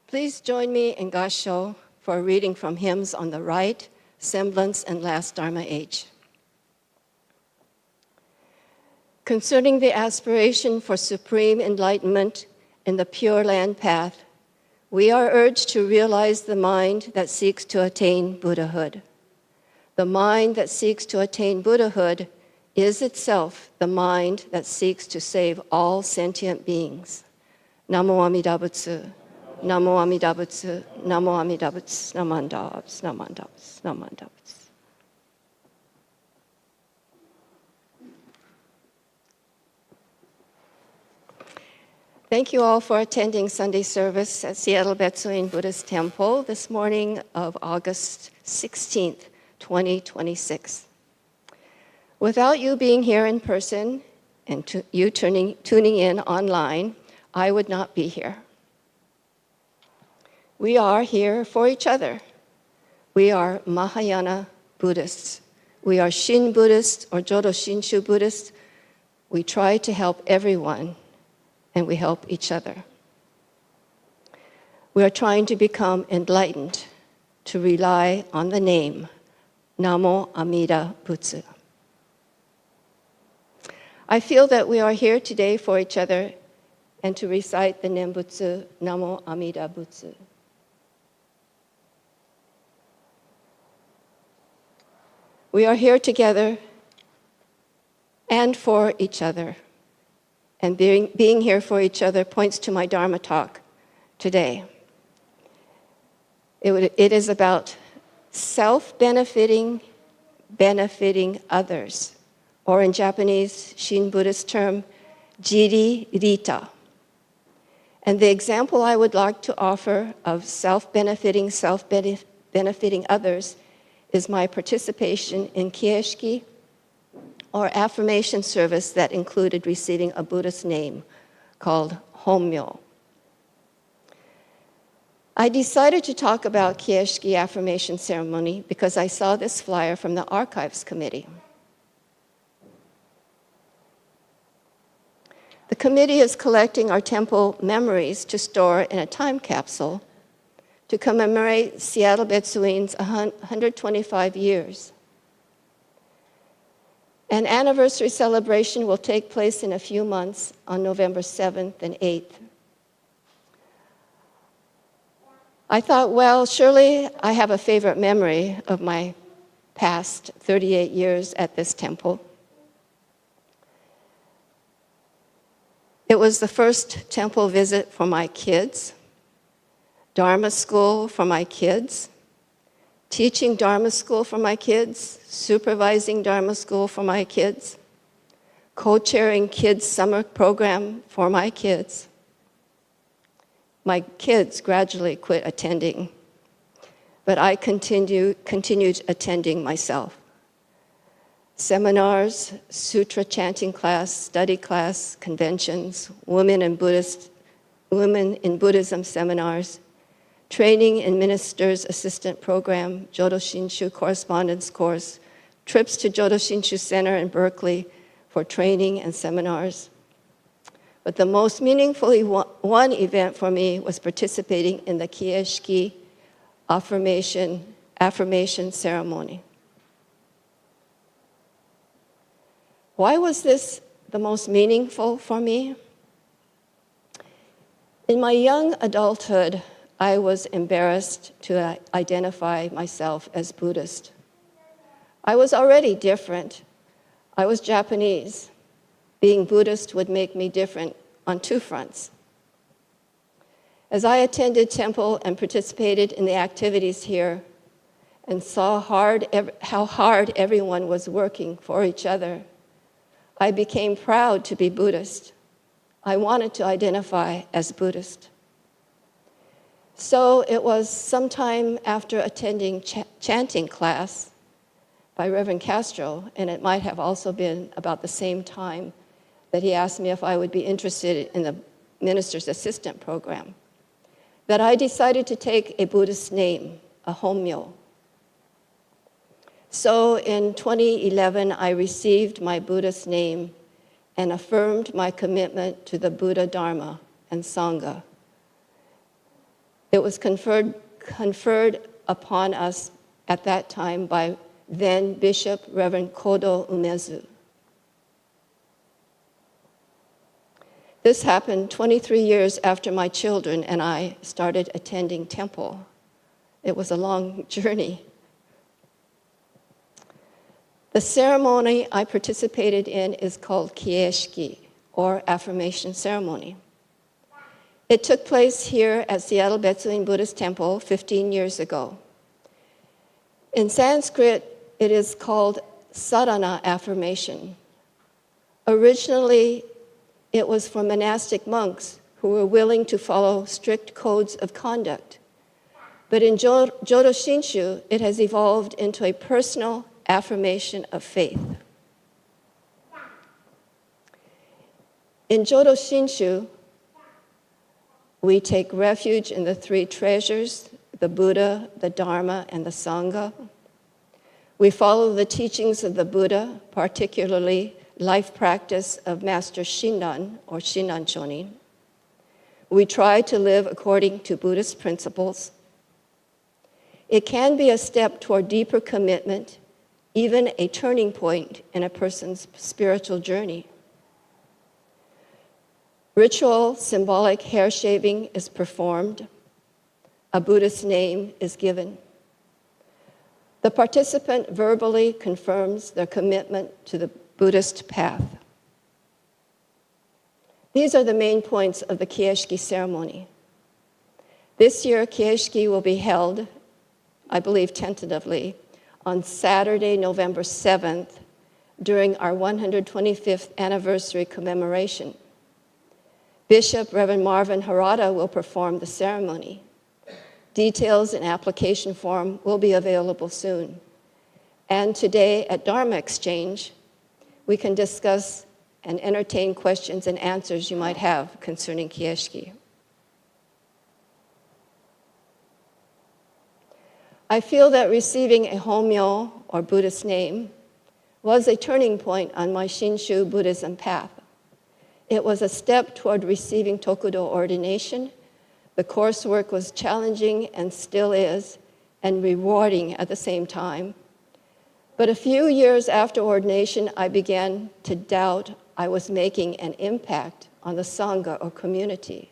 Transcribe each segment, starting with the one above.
Please join me in Gassho for a reading from hymns on the right, semblance, and last Dharma age. Concerning the aspiration for supreme enlightenment in the Pure Land path, we are urged to realize the mind that seeks to attain Buddhahood. The mind that seeks to attain Buddhahood is itself the mind that seeks to save all sentient beings. Namo Amida Butsu, Namo Amida Butsu, Namo Amida Butsu, Namandabs, Namandabs, Namandabs. Thank you all for attending Sunday service at Seattle Betsuin Buddhist Temple this morning of August 16th, 2026. Without you being here in person and you tuning in online, I would not be here. We are here for each other. We are Mahayana Buddhists. We are Shin Buddhists or Jodo Shinshu Buddhists. We try to help everyone, and we help each other. We are trying to become enlightened, to rely on the name, Namo Amida Butsu. I feel that we are here today for each other and to recite the Nembutsu, Namo Amida Butsu. We are here together and for each other. And being here for each other points to my Dharma talk today. It is about self-benefiting, benefiting others, or in Japanese Shin Buddhist term, jiri rita. And the example I would like to offer of self-benefiting others is my participation in Kieshiki, or affirmation service that included receiving a Buddhist name called Hommyo. I decided to talk about Kieshiki affirmation ceremony because I saw this flyer from the Archives Committee. The committee is collecting our temple memories to store in a time capsule to commemorate Seattle Betsuin's 125 years. An anniversary celebration will take place in a few months on November 7th and 8th. I thought, well, surely I have a favorite memory of my past 38 years at this temple. It was the first temple visit for my kids, Dharma school for my kids, teaching Dharma school for my kids, supervising Dharma school for my kids, co-chairing kids' summer program for my kids. My kids gradually quit attending, but I continued attending myself. Seminars, sutra chanting class, study class, conventions, women in Buddhism seminars, training in Minister's Assistant Program, Jodo Shinshu Correspondence Course, trips to Jodo Shinshu Center in Berkeley for training and seminars. But the most meaningful one event for me was participating in the Kieshiki affirmation ceremony. Why was this the most meaningful for me? In my young adulthood, I was embarrassed to identify myself as Buddhist. I was already different. I was Japanese. Being Buddhist would make me different on two fronts. As I attended temple and participated in the activities here and saw how hard everyone was working for each other, I became proud to be Buddhist. I wanted to identify as Buddhist. So it was sometime after attending chanting class by Reverend Castro, and it might have also been about the same time that he asked me if I would be interested in the Minister's Assistant Program, that I decided to take a Buddhist name, a Hommyo. So in 2011, I received my Buddhist name and affirmed my commitment to the Buddha Dharma and Sangha. It was conferred upon us at that time by then Bishop Reverend Kodo Umezu. This happened 23 years after my children and I started attending temple. It was a long journey. The ceremony I participated in is called Kieshiki, or Affirmation Ceremony. It took place here at Seattle Betsuin Buddhist Temple 15 years ago. In Sanskrit, it is called sadhana affirmation. Originally, it was for monastic monks who were willing to follow strict codes of conduct. But in Jodo Shinshu, it has evolved into a personal affirmation of faith. In Jodo Shinshu, we take refuge in the three treasures, the Buddha, the Dharma, and the Sangha. We follow the teachings of the Buddha, particularly life practice of Master Shinran, or Shinran Chonin. We try to live according to Buddhist principles. It can be a step toward deeper commitment, even a turning point in a person's spiritual journey. Ritual, symbolic hair shaving is performed. A Buddhist name is given. The participant verbally confirms their commitment to the Buddhist path. These are the main points of the Kieshiki ceremony. This year, Kieshiki will be held, I believe tentatively, on Saturday, November 7th, during our 125th anniversary commemoration. Bishop Reverend Marvin Harada will perform the ceremony. Details and application form will be available soon. And today at Dharma Exchange, we can discuss and entertain questions and answers you might have concerning Kieshiki. I feel that receiving a Homyo, or Buddhist name, was a turning point on my Shinshu Buddhism path. It was a step toward receiving Tokudo ordination. The coursework was challenging and still is, and rewarding at the same time. But a few years after ordination, I began to doubt I was making an impact on the Sangha or community.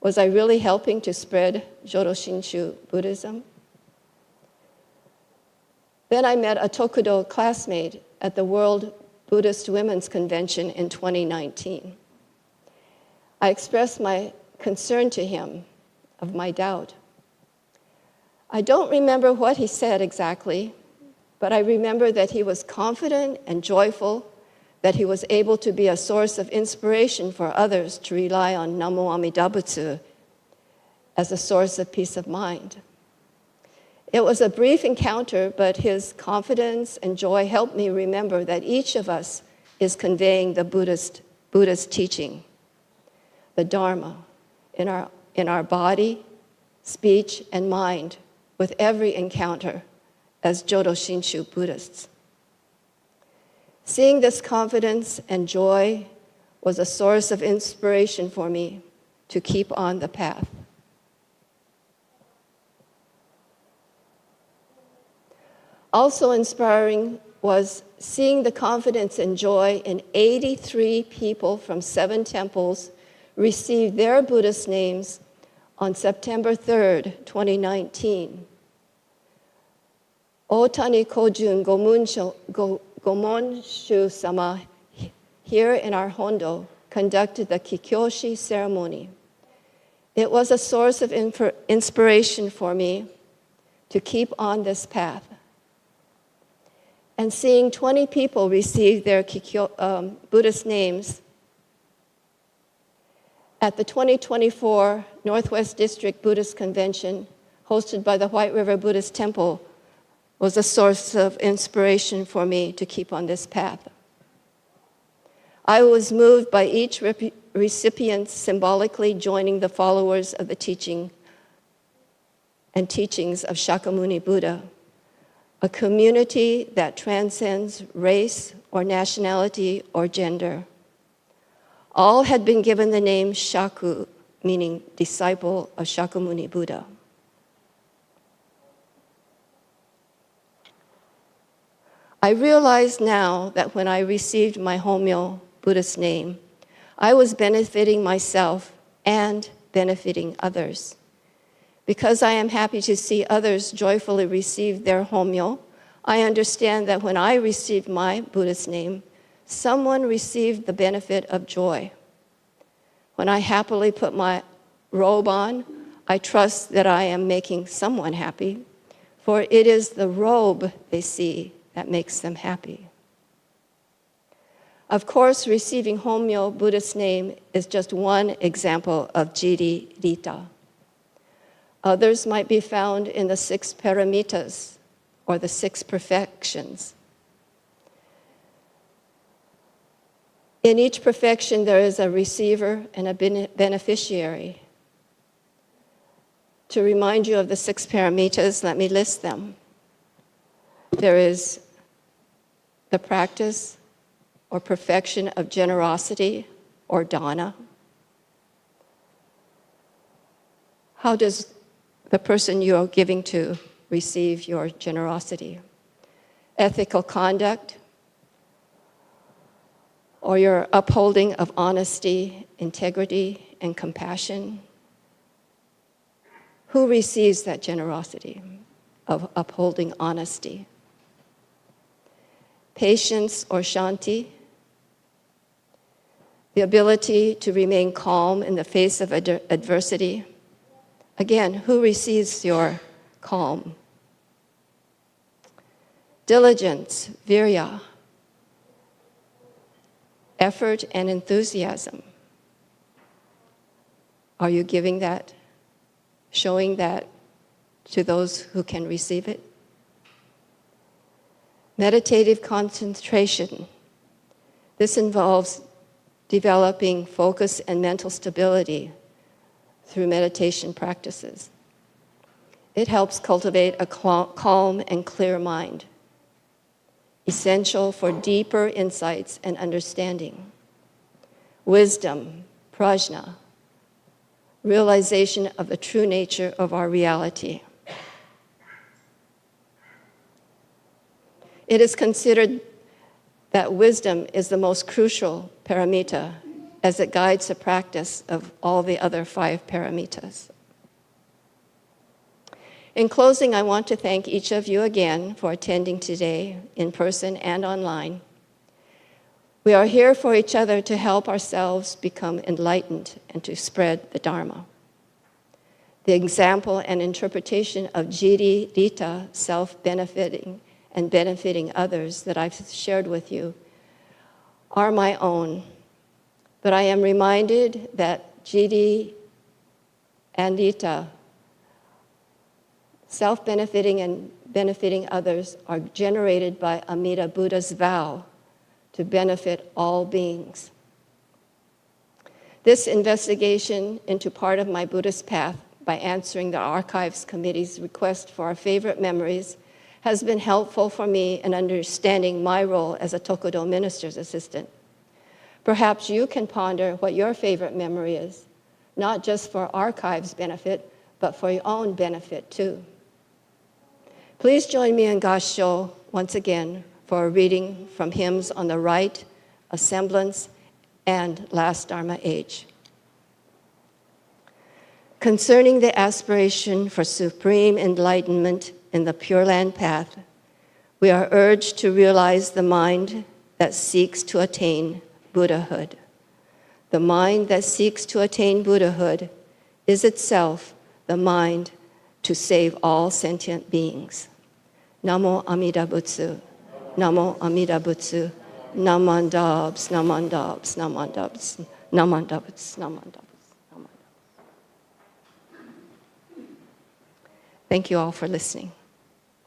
Was I really helping to spread Jodo Shinshu Buddhism? Then I met a Tokudo classmate at the World Buddhist Women's Convention in 2019. I expressed my concern to him of my doubt. I don't remember what he said exactly, but I remember that he was confident and joyful that he was able to be a source of inspiration for others to rely on Namo Amida Butsu as a source of peace of mind. It was a brief encounter, but his confidence and joy helped me remember that each of us is conveying the Buddhist teaching, the Dharma, in our body, speech, and mind with every encounter as Jodo Shinshu Buddhists. Seeing this confidence and joy was a source of inspiration for me to keep on the path. Also inspiring was seeing the confidence and joy in 83 people from 7 temples receive their Buddhist names on September 3rd, 2019. Otani Kojun Gomonshu-sama here in our Hondo conducted the Kikyoshi ceremony. It was a source of inspiration for me to keep on this path. And seeing 20 people receive their Buddhist names at the 2024 Northwest District Buddhist Convention hosted by the White River Buddhist Temple was a source of inspiration for me to keep on this path. I was moved by each recipient symbolically joining the followers of the teaching and teachings of Shakyamuni Buddha, a community that transcends race or nationality or gender. All had been given the name Shaku, meaning disciple of Shakyamuni Buddha. I realize now that when I received my Homyo Buddhist name, I was benefiting myself and benefiting others. Because I am happy to see others joyfully receive their Homyo, I understand that when I received my Buddhist name, someone received the benefit of joy. When I happily put my robe on, I trust that I am making someone happy, for it is the robe they see that makes them happy. Of course, receiving Homyo Buddhist name is just one example of Jiri Rita. Others might be found in the 6 paramitas, or the 6 perfections. In each perfection, there is a receiver and a beneficiary. To remind you of the 6 paramitas, let me list them. There is the practice or perfection of generosity or dana. How does the person you are giving to receive your generosity? Ethical conduct, or your upholding of honesty, integrity, and compassion. Who receives that generosity of upholding honesty? Patience or shanti, the ability to remain calm in the face of adversity. Again, who receives your calm? Diligence, virya, effort and enthusiasm. Are you giving that, showing that to those who can receive it? Meditative concentration. This involves developing focus and mental stability through meditation practices. It helps cultivate a calm and clear mind, essential for deeper insights and understanding. Wisdom, prajna, realization of the true nature of our reality. It is considered that wisdom is the most crucial paramita as it guides the practice of all the other 5 paramitas. In closing, I want to thank each of you again for attending today in person and online. We are here for each other to help ourselves become enlightened and to spread the Dharma. The example and interpretation of Jiri Rita, self-benefiting and benefiting others that I've shared with you are my own. But I am reminded that Jiri and Rita, self-benefiting and benefiting others, are generated by Amida Buddha's vow to benefit all beings. This investigation into part of my Buddhist path by answering the Archives Committee's request for our favorite memories has been helpful for me in understanding my role as a Tokudo minister's assistant. Perhaps you can ponder what your favorite memory is, not just for Archives' benefit, but for your own benefit too. Please join me in Gassho once again for a reading from hymns on the right, a semblance, and last Dharma age. Concerning the aspiration for supreme enlightenment in the Pure Land path, we are urged to realize the mind that seeks to attain Buddhahood. The mind that seeks to attain Buddhahood is itself the mind to save all sentient beings. Namo Amida Butsu, Namo Amida Butsu, Namandabs, Namandabs, Namandabs, Namandabs, Namandabs. Thank you all for listening.